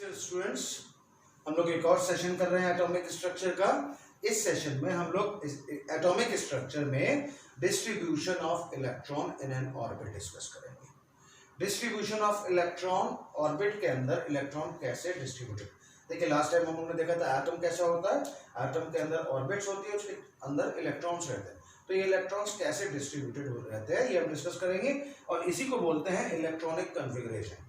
Students, हम लोग एक और सेशन कर रहे हैं एटॉमिक स्ट्रक्चर का। इस सेशन में हम लोग एटॉमिक स्ट्रक्चर में distribution of electron in n orbit discuss करेंगे। डिस्ट्रीब्यूशन ऑफ इलेक्ट्रॉन, ऑर्बिट के अंदर इलेक्ट्रॉन कैसे डिस्ट्रीब्यूटेड। देखिए लास्ट टाइम हम लोगों ने देखा था एटम कैसा होता है। एटम के अंदर ऑर्बिट्स होती है, उसके अंदर इलेक्ट्रॉन्स रहते हैं। तो ये इलेक्ट्रॉन्स कैसे डिस्ट्रीब्यूटेड रहते हैं ये हम डिस्कस करेंगे, और इसी को बोलते हैं electronic configuration.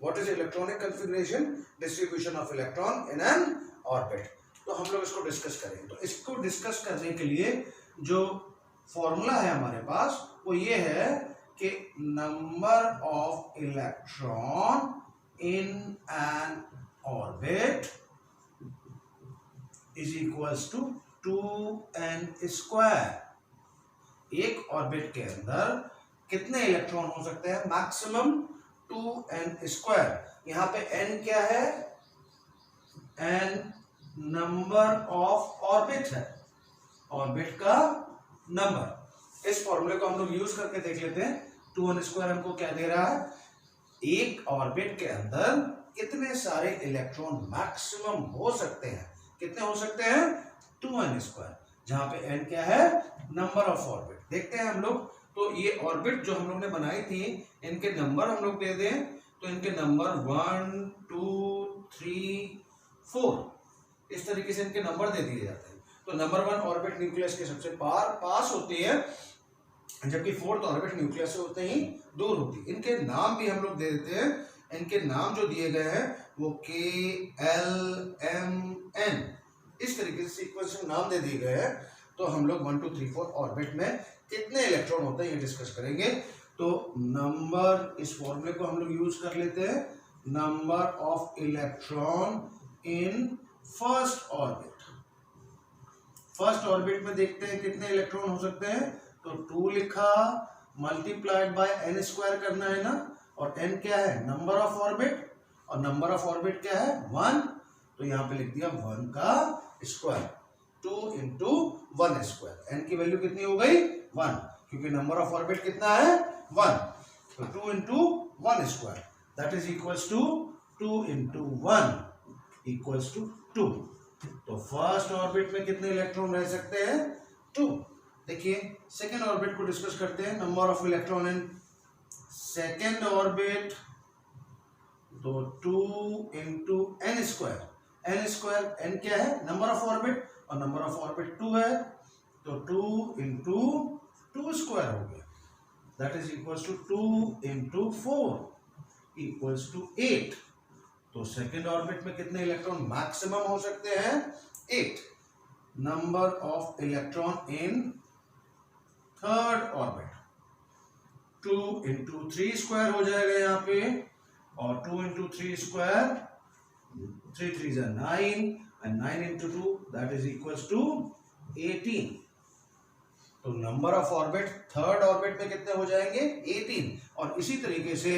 What is electronic configuration? Distribution of electron in an orbit. तो हम लोग इसको डिस्कस करेंगे। तो इसको डिस्कस करने के लिए जो फॉर्मूला है हमारे पास वो ये है कि number of electron in n orbit is equals to 2n²। एक ऑर्बिट के अंदर कितने इलेक्ट्रॉन हो सकते हैं? Maximum 2n²। यहां पे n क्या है? n नंबर ऑफ ऑर्बिट है, ऑर्बिट का नंबर। इस फॉर्मूले को हम लोग यूज करके देख लेते हैं। 2n² हमको क्या दे रहा है? एक ऑर्बिट के अंदर कितने सारे इलेक्ट्रॉन मैक्सिमम हो सकते हैं? कितने हो सकते हैं? 2n², जहां पे n क्या है? Number of orbit. देखते हैं हम लोग। तो ये ऑर्बिट जो हम लोग ने बनाई थी, इनके नंबर हम लोग दे दें तो इनके नंबर 1 2 3 4 इस तरीके से इनके नंबर दे दिए जाते हैं। तो नंबर 1 ऑर्बिट न्यूक्लियस के सबसे पास होती है, जबकि 4th ऑर्बिट न्यूक्लियस से होते ही दूर होती है। इनके नाम भी हम लोग दे देते हैं। इनके नाम जो दिए गए हैं वो K L M N इस तरीके से सीक्वेंस में नाम दे दिए गए हैं। तो हम लोग 1 2 3 4 ऑर्बिट में कितने इलेक्ट्रॉन होते हैं ये डिस्कस करेंगे। तो नंबर, इस फॉर्मूले को हम लोग यूज कर लेते हैं। Number of electron in first orbit. First orbit में देखते हैं कितने इलेक्ट्रॉन हो सकते हैं। तो 2 लिखा, मल्टीप्लाइड बाय n² करना है ना, और n क्या है? नंबर ऑफ ऑर्बिट, और नंबर ऑफ ऑर्बिट क्या है? 1। तो यहां पे लिख दिया 1 का स्क्वायर। 2 into 1²। n की वैल्यू कितनी हो गई? 1, क्योंकि नंबर ऑफ ऑर्बिट कितना है? 1। तो 2 into 1² that is equals to 2 into 1 equals to 2। तो फर्स्ट ऑर्बिट में कितने इलेक्ट्रॉन रह सकते हैं? 2। देखिए सेकेंड ऑर्बिट को डिस्कस करते हैं। Number of electron in second orbit, तो 2 into n²। n क्या है? नंबर ऑफ ऑर्बिट, और नंबर ऑफ ऑर्बिट 2 है, तो 2 into 2² हो गया। That is equals to 2 into 4 equals to 8। तो सेकेंड ऑर्बिट में कितने इलेक्ट्रॉन मैक्सिमम हो सकते हैं? 8। Number of electron in third orbit, 2 into 3² हो जाएगा यहाँ पे, और 2 into 3², 3 3s are 9, and 9 into 2 that is equals to 18। तो number of orbit third orbit में कितने हो जाएंगे? 18। और इसी तरीके से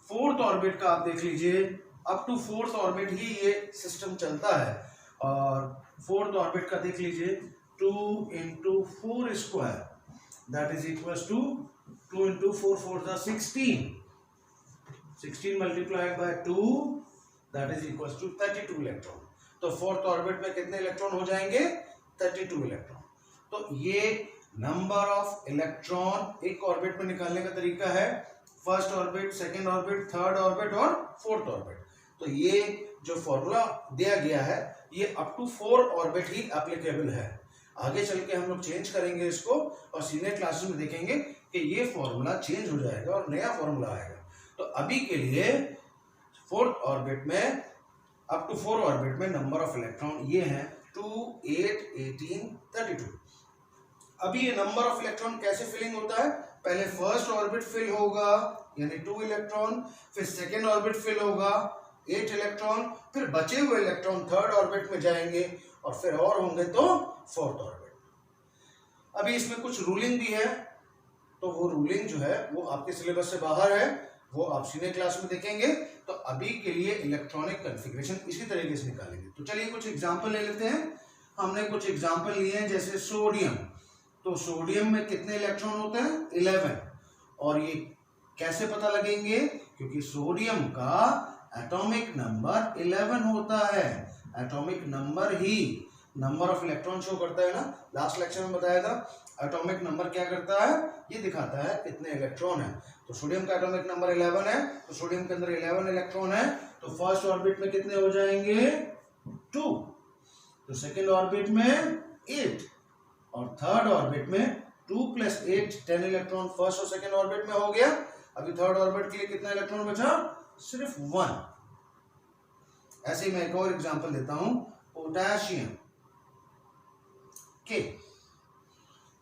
फोर्थ ऑर्बिट का आप देख लीजिए, अप टू फोर्थ ऑर्बिट ही ये सिस्टम चलता है। और फोर्थ ऑर्बिट का देख लीजिए, 2 into 4² that is equals to 2 into 4 4 are 16। 16 multiplied by 2 that is equals to 32 electron. तो फोर्थ ऑर्बिट में कितने इलेक्ट्रॉन हो जाएंगे? 32 इलेक्ट्रॉन। तो ये नंबर ऑफ इलेक्ट्रॉन एक ऑर्बिट में निकालने का तरीका है। First orbit, second orbit, third orbit और फोर्थ ऑर्बिट। तो ये जो फॉर्मूला दिया गया है ये अप टू 4 ऑर्बिट ही एप्लीकेबल है। आगे चल के हम लोग चेंज करेंगे इसको, और सीनियर क्लासेस में देखेंगे कि ये फॉर्मूला चेंज हो जाएगा और नया फॉर्मूला आएगा। तो अभी के लिए फोर्थ ऑर्बिट में, अप टू 4 ऑर्बिट में नंबर ऑफ इलेक्ट्रॉन ये हैं 2 8 18 32। अभी ये नंबर ऑफ इलेक्ट्रॉन कैसे फिलिंग होता है? पहले फर्स्ट ऑर्बिट फिल होगा यानी 2 इलेक्ट्रॉन, फिर सेकेंड ऑर्बिट फिल होगा 8 इलेक्ट्रॉन, फिर बचे हुए इलेक्ट्रॉन थर्ड ऑर्बिट में जाएंगे, और फिर और होंगे तो फोर्थ ऑर्बिट। अभी इसमें कुछ रूलिंग भी है, तो वो रूलिंग जो है वो आपके सिलेबस से बाहर है, वो आप सीनियर क्लास में देखेंगे। तो अभी के लिए इलेक्ट्रॉनिक कॉन्फ़िगरेशन इसी तरीके से निकालेंगे। तो चलिए कुछ एग्जांपल ले लेते हैं। हमने कुछ एग्जांपल लिए हैं, जैसे सोडियम। तो सोडियम में कितने इलेक्ट्रॉन होते हैं? 11। और ये कैसे पता लगेंगे? क्योंकि सोडियम का एटॉमिक नंबर 11 होता है। Atomic number he number of electron show करता है ना, लास्ट लेक्चर में बताया था। एटॉमिक नंबर क्या करता है, ये दिखाता है कितने इलेक्ट्रॉन है। तो सोडियम का एटॉमिक नंबर 11 है, तो सोडियम के अंदर 11 इलेक्ट्रॉन है, तो फर्स्ट ऑर्बिट में कितने हो जाएंगे 2, तो सेकेंड ऑर्बिट में 8, और थर्ड ऑर्बिट में 2 + 8 10 इलेक्ट्रॉन फर्स्ट और सेकेंड ऑर्बिट में हो गया। अभी थर्ड ऑर्बिट के लिए कितना इलेक्ट्रॉन बचा, सिर्फ 1। ऐसे ही मैं एक और एग्जांपल देता हूं, पोटेशियम के,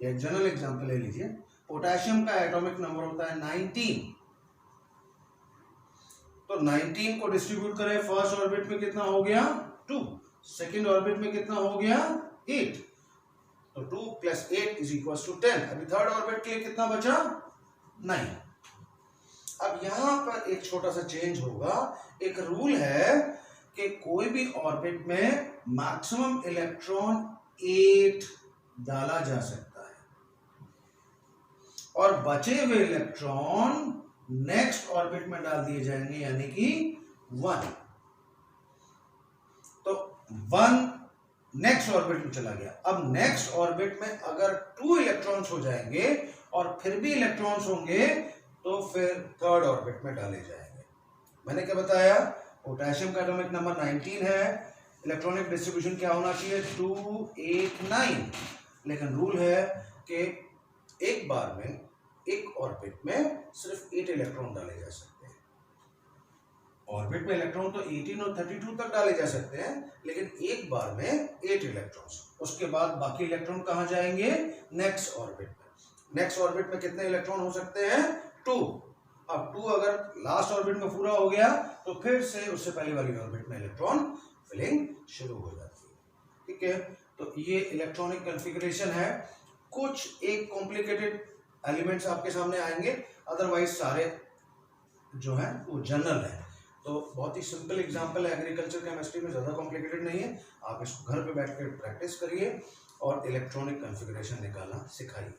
एक जनरल एग्जांपल ले लीजिए। पोटेशियम का एटॉमिक नंबर होता है 19, तो 19 को डिस्ट्रीब्यूट करें, फर्स्ट ऑर्बिट में कितना हो गया 2, सेकेंड ऑर्बिट में कितना हो गया 8, तो 2 + 8 = 10। अभी थर्ड ऑर्बिट के लिए कितना बचा 9। अब यहां पर एक छोटा सा चेंज होगा। एक रूल है कि कोई भी ऑर्बिट में मैक्सिमम इलेक्ट्रॉन 8 डाला जा सकता है, और बचे हुए इलेक्ट्रॉन नेक्स्ट ऑर्बिट में डाल दिए जाएंगे, यानी कि 1। तो 1 नेक्स्ट ऑर्बिट में चला गया। अब नेक्स्ट ऑर्बिट में अगर 2 इलेक्ट्रॉन्स हो जाएंगे और फिर भी इलेक्ट्रॉन्स होंगे, तो फिर थर्ड ऑर्बिट में डाले जाएंगे। मैंने क्या बताया, पोटेशियम का एटॉमिक नंबर 19 है, इलेक्ट्रॉनिक डिस्ट्रीब्यूशन क्या होना चाहिए 2 8 9, लेकिन रूल है कि एक बार में एक ऑर्बिट में सिर्फ 8 इलेक्ट्रॉन डाले जा सकते हैं। ऑर्बिट में इलेक्ट्रॉन तो 18 और 32 तक डाले जा सकते हैं, लेकिन एक बार में 8 इलेक्ट्रॉन्स। उसके बाद बाकी इलेक्ट्रॉन कहां जाएंगे, नेक्स्ट ऑर्बिट में। नेक्स्ट ऑर्बिट में कितने इलेक्ट्रॉन हो सकते हैं 2। अब 2 अगर लास्ट ऑर्बिट में पूरा हो गया, तो फिर से उससे पहले वाली ऑर्बिट में इलेक्ट्रॉन फिलिंग शुरू हो जाती है। ठीक है, तो ये इलेक्ट्रॉनिक कॉन्फ़िगरेशन है। कुछ एक कॉम्प्लिकेटेड एलिमेंट्स आपके सामने आएंगे, अदरवाइज सारे जो है वो जनरल है। तो बहुत ही सिंपल एग्जांपल है, एग्रीकल्चर केमिस्ट्री में, ज़्यादा कॉम्प्लिकेटेड नहीं है। आप इसको घर पे बैठ कर प्रैक्टिस करिए और इलेक्ट्रॉनिक कॉन्फ़िगरेशन निकालना सिखाइए।